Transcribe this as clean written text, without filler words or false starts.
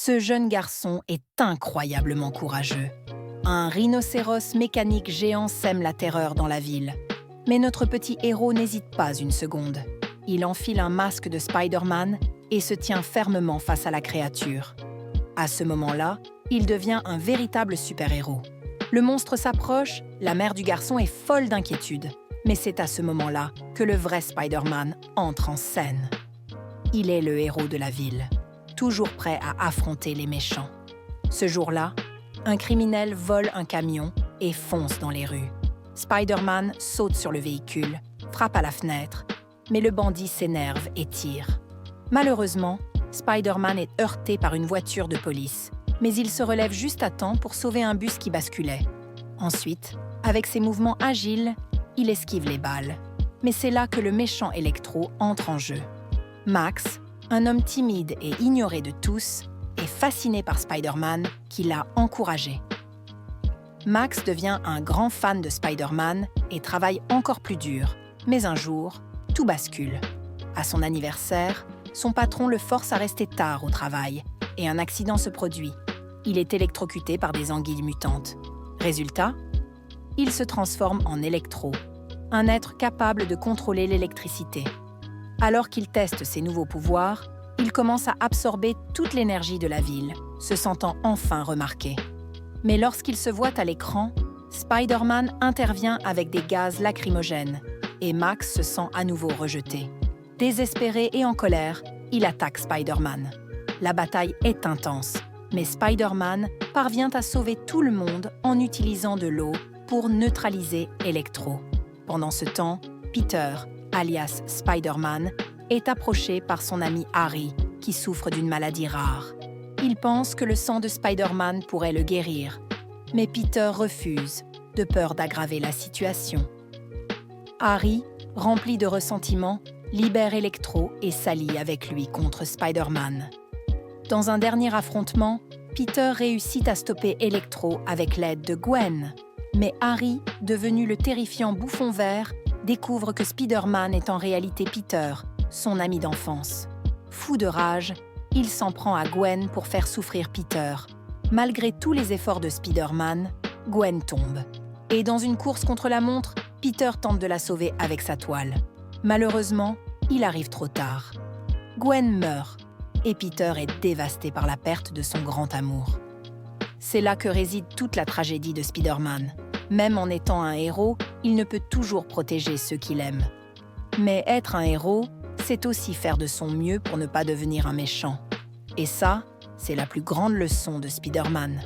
Ce jeune garçon est incroyablement courageux. Un rhinocéros mécanique géant sème la terreur dans la ville. Mais notre petit héros n'hésite pas une seconde. Il enfile un masque de Spider-Man et se tient fermement face à la créature. À ce moment-là, il devient un véritable super-héros. Le monstre s'approche, la mère du garçon est folle d'inquiétude. Mais c'est à ce moment-là que le vrai Spider-Man entre en scène. Il est le héros de la ville, toujours prêt à affronter les méchants. Ce jour-là, un criminel vole un camion et fonce dans les rues. Spider-Man saute sur le véhicule, frappe à la fenêtre, mais le bandit s'énerve et tire. Malheureusement, Spider-Man est heurté par une voiture de police, mais il se relève juste à temps pour sauver un bus qui basculait. Ensuite, avec ses mouvements agiles, il esquive les balles. Mais c'est là que le méchant Electro entre en jeu. Max, un homme timide et ignoré de tous, est fasciné par Spider-Man qui l'a encouragé. Max devient un grand fan de Spider-Man et travaille encore plus dur. Mais un jour, tout bascule. À son anniversaire, son patron le force à rester tard au travail et un accident se produit. Il est électrocuté par des anguilles mutantes. Résultat, il se transforme en Electro, un être capable de contrôler l'électricité. Alors qu'il teste ses nouveaux pouvoirs, il commence à absorber toute l'énergie de la ville, se sentant enfin remarqué. Mais lorsqu'il se voit à l'écran, Spider-Man intervient avec des gaz lacrymogènes et Max se sent à nouveau rejeté. Désespéré et en colère, il attaque Spider-Man. La bataille est intense, mais Spider-Man parvient à sauver tout le monde en utilisant de l'eau pour neutraliser Electro. Pendant ce temps, Peter, alias Spider-Man, est approché par son ami Harry, qui souffre d'une maladie rare. Il pense que le sang de Spider-Man pourrait le guérir, mais Peter refuse, de peur d'aggraver la situation. Harry, rempli de ressentiment, libère Electro et s'allie avec lui contre Spider-Man. Dans un dernier affrontement, Peter réussit à stopper Electro avec l'aide de Gwen. Mais Harry, devenu le terrifiant bouffon vert, découvre que Spider-Man est en réalité Peter, son ami d'enfance. Fou de rage, il s'en prend à Gwen pour faire souffrir Peter. Malgré tous les efforts de Spider-Man, Gwen tombe. Et dans une course contre la montre, Peter tente de la sauver avec sa toile. Malheureusement, il arrive trop tard. Gwen meurt, et Peter est dévasté par la perte de son grand amour. C'est là que réside toute la tragédie de Spider-Man. Même en étant un héros, il ne peut toujours protéger ceux qu'il aime. Mais être un héros, c'est aussi faire de son mieux pour ne pas devenir un méchant. Et ça, c'est la plus grande leçon de Spider-Man.